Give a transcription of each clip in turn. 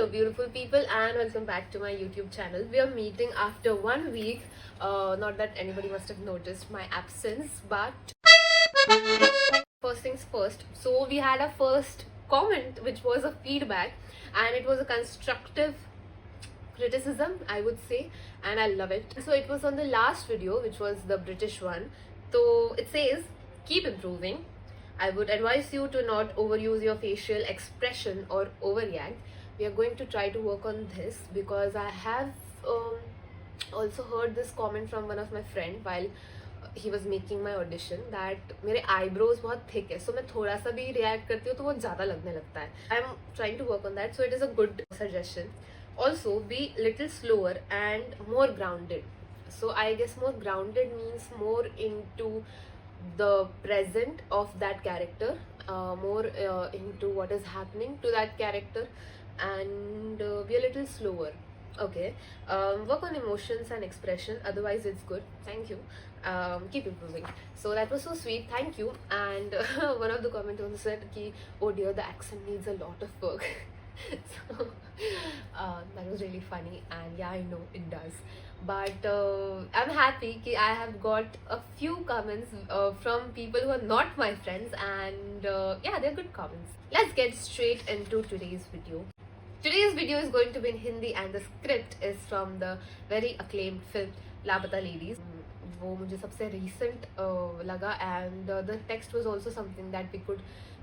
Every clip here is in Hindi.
Hello beautiful people and welcome back to my YouTube channel. We are meeting after 1 week. Not that anybody must have noticed my absence, but first things first. So we had a first comment which was a feedback and it was a constructive criticism, I would say, and I love it. So it was on the last video, which was the British one. So it says, keep improving. I would advise you to not overuse your facial expression or overreact. We are going to try to work on this because I have also heard this comment from one of my friend while he was making my audition that मेरे eyebrows बहुत thick है, so मैं थोड़ा सा भी react करती हूँ तो वो ज़्यादा लगने लगता है. I'm trying to work on that, so it is a good suggestion. Also, be little slower and more grounded. So I guess more grounded means more into the present of that character, more into what is happening to that character, and be a little slower. Okay, work on emotions and expression, otherwise it's good. Thank you. Keep improving. So that was so sweet, thank you. And one of the commenters said ki, oh dear, the accent needs a lot of work. So that was really funny, and yeah, I know it does, but I'm happy that I have got a few comments from people who are not my friends, and yeah, they're good comments. Let's get straight into today's video. Today's video is going to be in Hindi and the script is from the very acclaimed film Lapata Ladies. वो मुझे सबसे recent लगा, and the text was also something that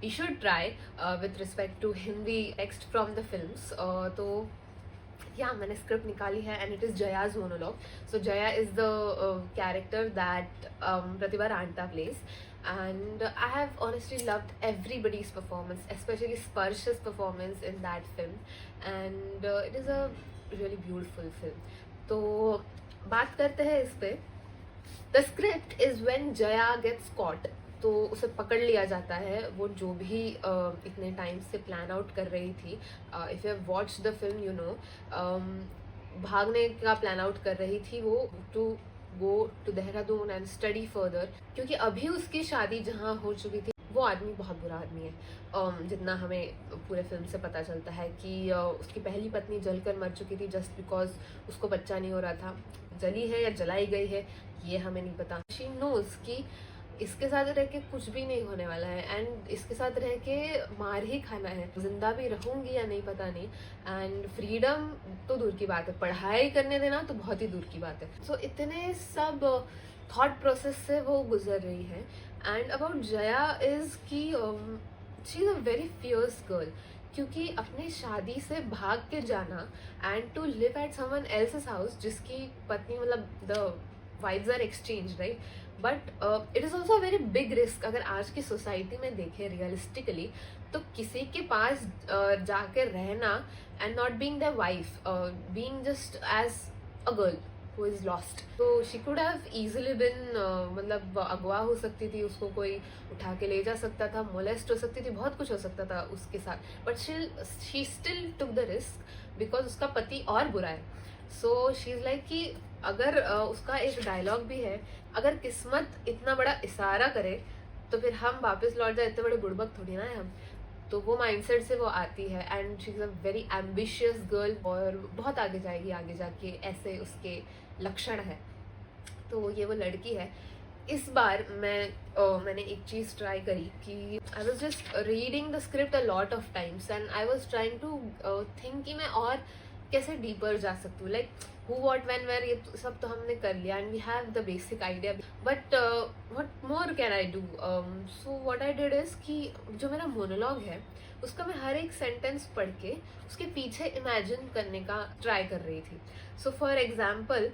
we should try with respect to Hindi text from the films. तो yeah, मैंने script निकाली है and it is Jaya's monologue. So Jaya is the character that Pratibha Ranta plays, and I have honestly loved everybody's performance, especially Sparsh's performance in that film, and it is a really beautiful film. तो बात करते हैं इस पे. The script is when Jaya gets caught. तो उसे पकड़ लिया जाता है, वो जो भी इतने टाइम से प्लान आउट कर रही थी. If you have watch the film you know, भागने का प्लान आउट कर रही थी वो, to go to Dehradun and study further, क्योंकि अभी उसकी शादी जहाँ हो चुकी थी वो आदमी बहुत बुरा आदमी है. जितना हमें पूरे फिल्म से पता चलता है कि उसकी पहली पत्नी जलकर मर चुकी थी जस्ट बिकॉज उसको बच्चा नहीं हो रहा था. जली है या जलाई गई है ये हमें नहीं पता. शी नोज कि इसके साथ रह के कुछ भी नहीं होने वाला है, एंड इसके साथ रह के मार ही खाना है. जिंदा भी रहूंगी या नहीं पता नहीं, एंड फ्रीडम तो दूर की बात है, पढ़ाई करने देना तो बहुत ही दूर की बात है. सो इतने सब थॉट प्रोसेस से वो गुजर रही है. एंड अबाउट जया इज की she is a very fierce girl, क्योंकि अपने शादी से भाग के जाना and to live at someone else's house जिसकी पत्नी, मतलब the vibes are exchange, right, but it is also a very big risk. अगर आज की सोसाइटी में देखें रियलिस्टिकली, तो किसी के पास जाके रहना and not being the wife, being just as a girl who is lost. So she could have easily been मतलब अगवा हो सकती थी, उसको कोई उठा के ले जा सकता था, मोलेस्ट हो सकती थी, बहुत कुछ हो सकता था उसके साथ, but she still took the risk because उसका पति और बुरा है. So she is like कि अगर उसका एक डायलॉग भी है, अगर किस्मत इतना बड़ा इशारा करे तो फिर हम वापस लौट जाए, इतने बड़े बुड़बक थोड़ी ना है हम. तो वो माइंडसेट से वो आती है, and she is a very ambitious girl, और बहुत आगे जाएगी आगे जाके, ऐसे उसके लक्षण है. तो ये वो लड़की है. इस बार मैंने एक चीज़ ट्राई करी कि I was just reading the script a lot of times and I was trying to think कि मैं और कैसे डीपर जा सकती हूँ. Like who what when where, ये सब तो हमने कर लिया and we have the basic idea, but what more can I do. So what I did is कि जो मेरा मोनोलॉग है उसका मैं हर एक सेंटेंस पढ़ के उसके पीछे इमेजिन करने का ट्राई कर रही थी. सो फॉर एग्जाम्पल,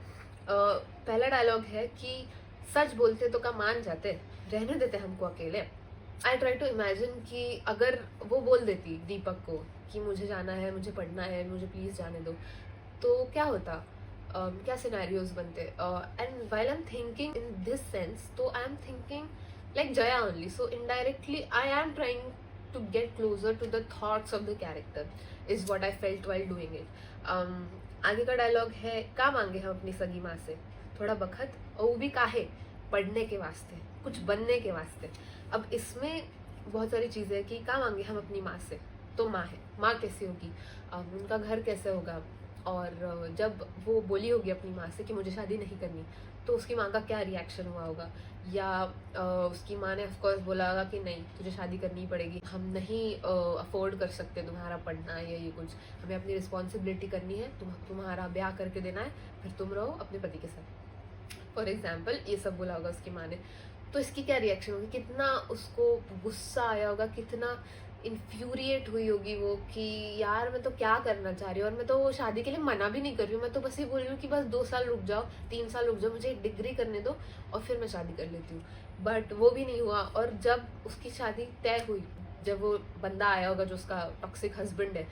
पहला डायलॉग है कि सच बोलते तो का मान जाते, रहने देते हमको अकेले. आई ट्राई टू इमेजिन कि अगर वो बोल देती दीपक को कि मुझे जाना है, मुझे पढ़ना है, मुझे प्लीज़ जाने दो, तो क्या होता, क्या सिनेरियोज बनते. And while I am thinking in this sense, तो I am thinking like Jaya only. So indirectly I am trying to get closer to the thoughts of the character, is what I felt while doing it. आगे का डायलॉग है, का मांगे हम अपनी सगी माँ से थोड़ा बखत, और वो भी काहे, पढ़ने के वास्ते, कुछ बनने के वास्ते. अब इसमें बहुत सारी चीज़ें कि का मांगे हम अपनी माँ से, तो माँ है, माँ कैसी होगी, उनका घर कैसे होगा, और जब वो बोली होगी अपनी माँ से कि मुझे शादी नहीं करनी, तो उसकी माँ का क्या रिएक्शन हुआ होगा, या उसकी माँ ने ऑफकोर्स बोला होगा कि नहीं तुझे शादी करनी पड़ेगी, हम नहीं अफोर्ड कर सकते तुम्हारा पढ़ना या ये कुछ, हमें अपनी रिस्पॉन्सिबिलिटी करनी है, तुम्हारा ब्याह करके देना है, फिर तुम रहो अपने पति के साथ, फॉर एग्जाम्पल ये सब बोला होगा उसकी माँ ने। तो इसकी क्या रिएक्शन होगी, कितना उसको गुस्सा आया होगा, कितना इन्फ्यूरिएट हुई होगी वो कि यार मैं तो क्या करना चाह रही हूँ, और मैं तो वो शादी के लिए मना भी नहीं कर रही हूँ, मैं तो बस ये बोल रही हूँ कि बस 2 साल रुक जाओ, 3 साल रुक जाओ, मुझे एक डिग्री करने दो और फिर मैं शादी कर लेती हूँ। बट वो भी नहीं हुआ, और जब उसकी शादी तय हुई, जब वो बंदा आया होगा जो उसका टॉक्सिक हस्बैंड है,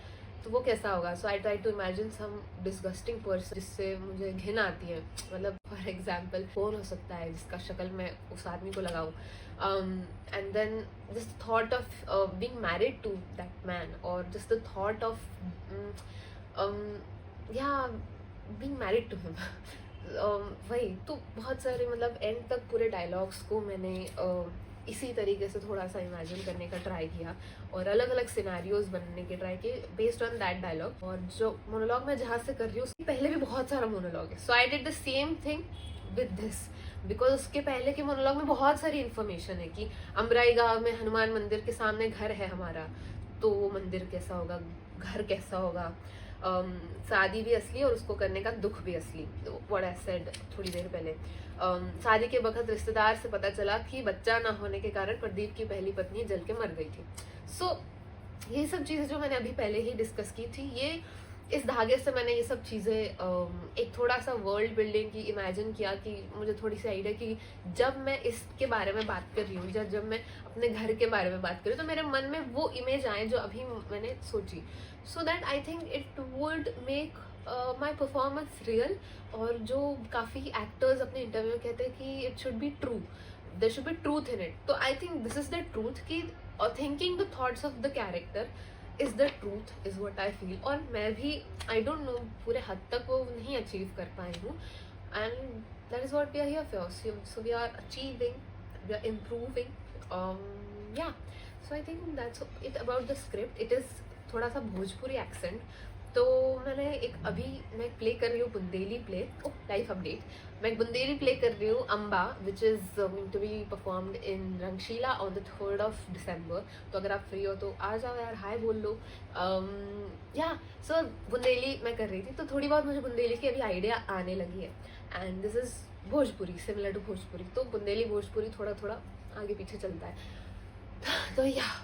तो वो कैसा होगा। So I try to imagine some disgusting person जिससे मुझे घिन आती है, मतलब फॉर एग्जाम्पल कौन हो सकता है जिसका शक्ल मैं उस आदमी को लगाऊँ, and then just the thought of being married to that man, or just the thought of yeah, being married to him. वही तो बहुत सारे मतलब एंड तक पूरे डायलॉग्स को मैंने इसी तरीके से थोड़ा सा इमेजिन करने का ट्राई किया, और अलग अलग सिनेरियोज बनने के ट्राई किए बेस्ड ऑन दैट डायलॉग। और जो मोनोलॉग मैं जहाँ से कर रही हूँ उसके पहले भी बहुत सारा मोनोलॉग है, so I did the same thing with this, because उसके पहले के मोनोलॉग में बहुत सारी इन्फॉर्मेशन है कि अमराई गांव में हनुमान मंदिर के सामने घर है हमारा, तो वो मंदिर कैसा होगा, घर कैसा होगा, शादी भी असली और उसको करने का दुख भी असली, व्हाट आई सेड थोड़ी देर पहले। शादी के वक्त रिश्तेदार से पता चला कि बच्चा ना होने के कारण प्रदीप की पहली पत्नी जल के मर गई थी। सो ये सब चीज़ें जो मैंने अभी पहले ही डिस्कस की थी, ये इस धागे से मैंने ये सब चीज़ें एक थोड़ा सा वर्ल्ड बिल्डिंग की इमेजिन किया कि मुझे थोड़ी सी आइडिया कि जब मैं इसके बारे में बात कर रही हूँ या जब मैं अपने घर के बारे में बात कर रही हूँ, तो मेरे मन में वो इमेज आए जो अभी मैंने सोची, so that I think it would make my performance real. और जो काफ़ी एक्टर्स अपने इंटरव्यू में कहते हैं कि it should be true, there should be truth in it, तो I think this is the truth कि thinking the thoughts of the character is the truth, is what I feel. और मैं भी आई डोंट नो पूरे हद तक वो नहीं अचीव कर पाई हूँ, and that is what we are here for, so we are achieving, we are improving, yeah. So I think that's it about the script. It is थोड़ा सा भोजपुरी एक्सेंट, तो मैंने मैं प्ले कर रही हूँ बुंदेली प्ले, लाइफ अपडेट, मैं एक बुंदेली प्ले कर रही हूँ Amba, which is going to be performed in Rangsheela on the 3rd December। तो अगर आप फ्री हो तो आ जाओ यार, हाय बोल लो। या सो बुंदेली मैं कर रही थी, तो थोड़ी बहुत मुझे बुंदेली की अभी आइडिया आने लगी है, and this is Bhojpuri, similar to Bhojpuri, तो बुंदेली भोजपुरी थोड़ा थोड़ा आगे पीछे चलता है। तो या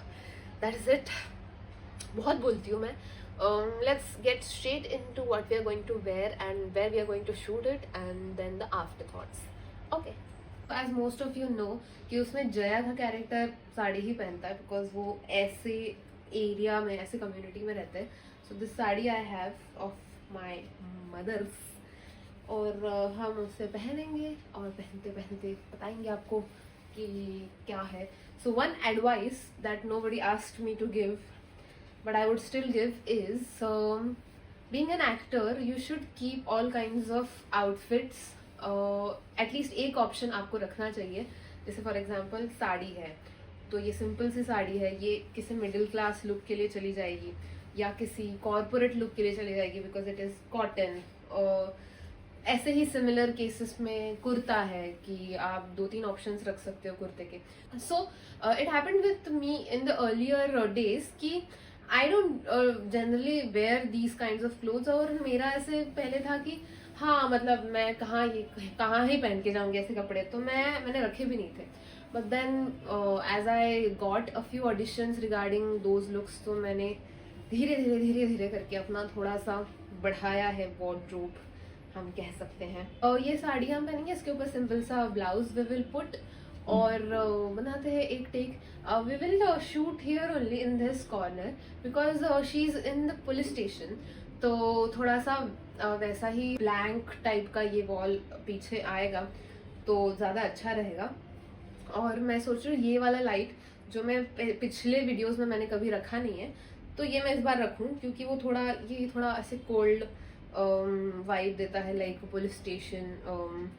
दैट इज़ इट, बहुत बोलती हूँ मैं। Let's get straight into what we are going to wear and where we are going to shoot it, and then the afterthoughts. Okay. As most of you know कि उसमें जया का कैरेक्टर साड़ी ही पहनता है, बिकॉज वो ऐसे एरिया में, ऐसे कम्युनिटी में रहते हैं। So this sari I have of my mother's, और हम उसे पहनेंगे और पहनते पहनते बताएंगे आपको कि क्या है। So one advice that nobody asked me to give, but I would still give is, being an actor you should keep all kinds of outfits, at least एक ऑप्शन आपको रखना चाहिए। जैसे फॉर एग्जांपल साड़ी है, तो ये सिंपल सी साड़ी है, ये किसी मिडिल क्लास लुक के लिए चली जाएगी या किसी कॉर्पोरेट लुक के लिए चली जाएगी, बिकॉज इट इज़ कॉटन। ऐसे ही सिमिलर केसेस में कुर्ता है कि आप 2-3 ऑप्शंस रख सकते हो कुर्ते के। So it happened with me in the earlier days कि I don't generally wear these kind of clothes, और मेरा ऐसे पहले था कि हाँ मतलब मैं कहाँ ही पहन के जाऊँगी ऐसे कपड़े, तो मैंने रखे भी नहीं थे। But then as I got a few auditions regarding those looks, तो मैंने धीरे धीरे करके अपना थोड़ा सा बढ़ाया है वार्डरोब, हम कह सकते हैं। और ये साड़ी हम पहनेंगे, इसके ऊपर सिंपल सा ब्लाउज वी विल पुट, और बनाते हैं एक take. We will shoot here only in this corner because she is in the police station, तो थोड़ा सा वैसा ही ब्लैंक टाइप का ये वॉल पीछे आएगा तो ज़्यादा अच्छा रहेगा। और मैं सोच रही हूँ ये वाला लाइट जो मैं पिछले वीडियोस में मैंने कभी रखा नहीं है, तो ये मैं इस बार रखूँ, क्योंकि वो थोड़ा ऐसे कोल्ड वाइब देता है, लाइक पुलिस स्टेशन।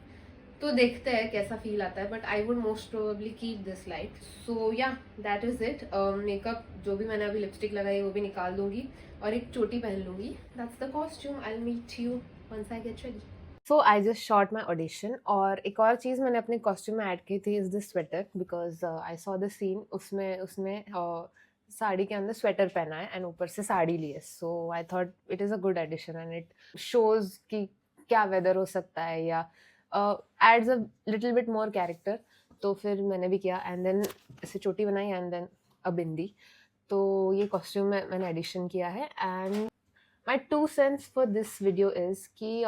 तो देखते हैं कैसा फील आता है, but I would most probably keep this light. So yeah, that is it. Makeup जो भी मैंने अभी लिपस्टिक लगाई है वो भी निकाल दूंगी और एक चोटी पहन लूंगी. That's the costume. I will meet you once I get ready. So I just shot my audition. और एक और चीज़ मैंने अपने कॉस्ट्यूम में ऐड की थी is this sweater, because I saw the scene. उसमें उसने साड़ी के अंदर स्वेटर पहना है एंड ऊपर से साड़ी ली है. So I thought it is a good addition and it shows कि क्या वेदर हो सकता है या adds a little bit more character. तो फिर मैंने भी किया एंड देन ऐसे चोटी बनाई एंड देन अ बिंदी. तो ये कॉस्ट्यूम में मैंने एडिशन किया है. And my 2 cents for this video is कि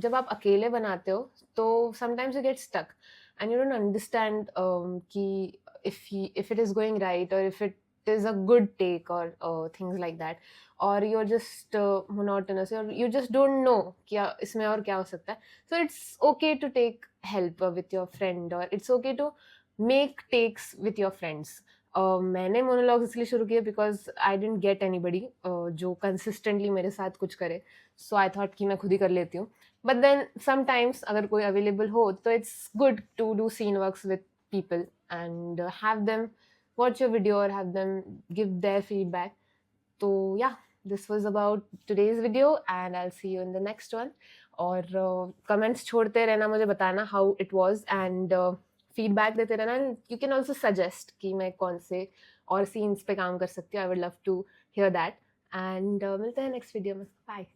जब आप अकेले बनाते हो तो sometimes you get stuck and you don't understand कि if it is going right or if it is a good take or things like that, or you're just monotonous or you just don't know क्या इसमें और क्या हो सकता है. So it's okay to take help with your friend, or it's okay to make takes with your friends. मैंने मोनोलॉग इसलिए शुरू किया because I didn't get anybody जो कंसिस्टेंटली मेरे साथ कुछ करे. सो आई थॉट कि मैं खुद ही कर लेती हूँ. बट देन समटाइम्स अगर कोई अवेलेबल हो तो it's good to do scene works with people and have them watch your video or have them give their feedback. So yeah, this was about today's video and I'll see you in the next one. और comments छोड़ते रहना, मुझे बताना how it was and feedback देते रहना. You can also suggest कि मैं कौन से और scenes पे काम कर सकती हूँ. I would love to hear that and मिलते हैं next video में. Bye.